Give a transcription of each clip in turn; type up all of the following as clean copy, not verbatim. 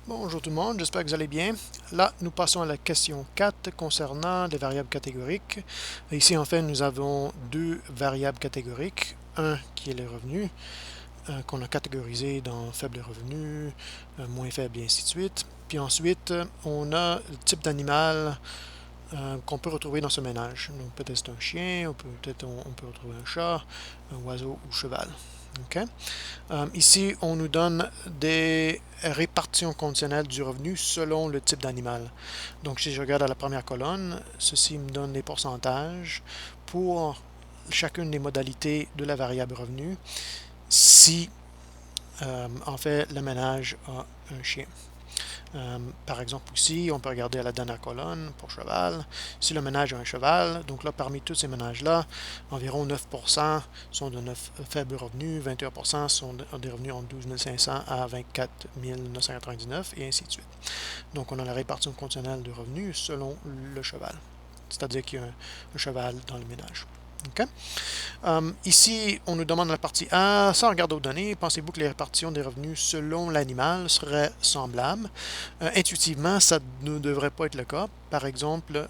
Bonjour tout le monde, j'espère que vous allez bien. Là, nous passons à la question 4 concernant les variables catégoriques. Ici, en fait, nous avons deux variables catégoriques. Un qui est les revenus, qu'on a catégorisé dans faible revenu, moins faible et ainsi de suite. Puis ensuite, on a le type d'animal qu'on peut retrouver dans ce ménage. Donc peut-être c'est un chien, ou peut-être on peut retrouver un chat, un oiseau ou cheval. OK? Ici, on nous donne des répartitions conditionnelles du revenu selon le type d'animal. Donc, si je regarde à la première colonne, ceci me donne les pourcentages pour chacune des modalités de la variable revenu si, en fait, le ménage a un chien. Par exemple ici, on peut regarder à la dernière colonne pour cheval. Si le ménage a un cheval, donc là, parmi tous ces ménages-là, environ 9% sont de faibles revenus, 21% sont des revenus entre 12 500 à 24 999 et ainsi de suite. Donc, on a la répartition conditionnelle de revenus selon le cheval, c'est-à-dire qu'il y a un cheval dans le ménage. OK? Ici, on nous demande la partie A. Sans regarder aux données, pensez-vous que les répartitions des revenus selon l'animal seraient semblables? Intuitivement, ça ne devrait pas être le cas. Par exemple,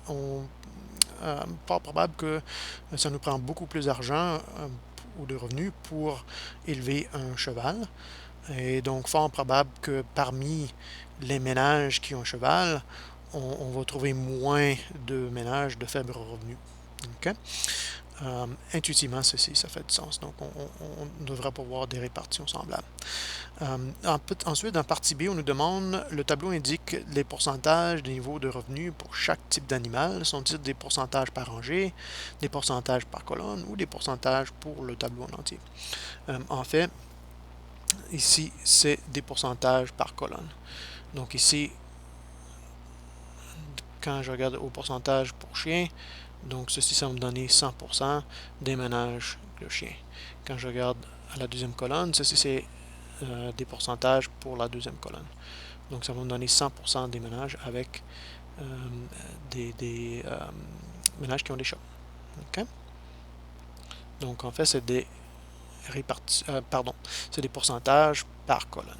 fort probable que ça nous prend beaucoup plus d'argent ou de revenus pour élever un cheval. Et donc, fort probable que parmi les ménages qui ont un cheval, on va trouver moins de ménages de faible revenu. OK? Intuitivement, ça fait du sens. Donc, on devrait pouvoir des répartitions semblables. Ensuite, dans partie B, on nous demande, le tableau indique les pourcentages des niveaux de revenus pour chaque type d'animal. Sont-ils des pourcentages par rangée, des pourcentages par colonne ou des pourcentages pour le tableau en entier? En fait, ici, c'est des pourcentages par colonne. Donc ici, quand je regarde au pourcentage pour chien, donc ceci, ça va me donner 100% des ménages le chien. Quand je regarde à la deuxième colonne, ceci, c'est des pourcentages pour la deuxième colonne. Donc ça va me donner 100% des ménages avec des ménages qui ont des chats. Okay? Donc en fait, c'est des c'est des pourcentages par colonne.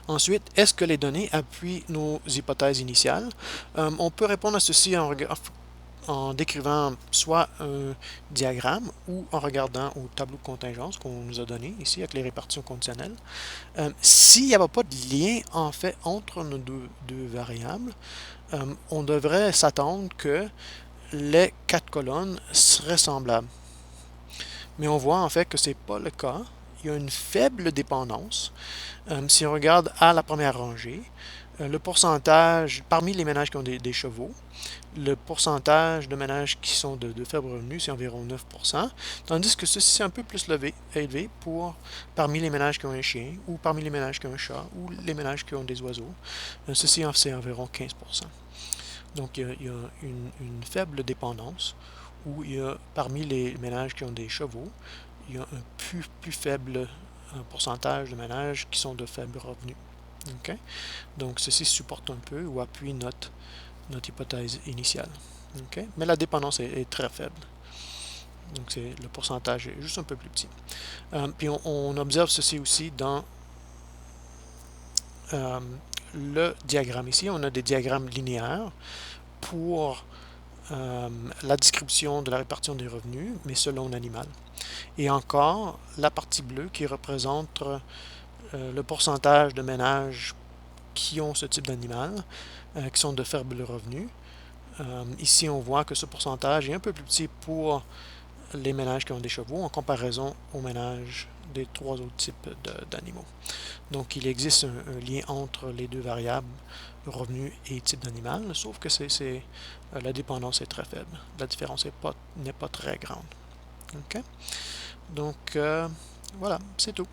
Ensuite, est-ce que les données appuient nos hypothèses initiales? On peut répondre à ceci en décrivant soit un diagramme ou en regardant au tableau de contingence qu'on nous a donné ici avec les répartitions conditionnelles. S'il n'y avait pas de lien en fait entre nos deux variables, on devrait s'attendre que les quatre colonnes seraient semblables. Mais on voit en fait que ce n'est pas le cas. Il y a une faible dépendance. Si on regarde à la première rangée, le pourcentage, parmi les ménages qui ont des chevaux, le pourcentage de ménages qui sont de faible revenu, c'est environ 9%, tandis que ceci est un peu plus élevé parmi les ménages qui ont un chien, ou parmi les ménages qui ont un chat, ou les ménages qui ont des oiseaux. Ceci, c'est environ 15%. Donc, il y a une faible dépendance, où il y a, parmi les ménages qui ont des chevaux, il y a un plus faible pourcentage de ménages qui sont de faible revenu. Okay? Donc, ceci supporte un peu ou appuie notre hypothèse initiale. Okay? Mais la dépendance est très faible. Donc, le pourcentage est juste un peu plus petit. Puis, on observe ceci aussi dans le diagramme ici. On a des diagrammes linéaires pour la description de la répartition des revenus, mais selon l'animal. Et encore, la partie bleue qui représente le pourcentage de ménages qui ont ce type d'animal, qui sont de faible revenu. Ici, on voit que ce pourcentage est un peu plus petit pour les ménages qui ont des chevaux en comparaison aux ménages des trois autres types d'animaux. Donc, il existe un lien entre les deux variables, revenu et type d'animal, sauf que la dépendance est très faible. La différence n'est pas très grande. Okay? Donc, voilà, c'est tout.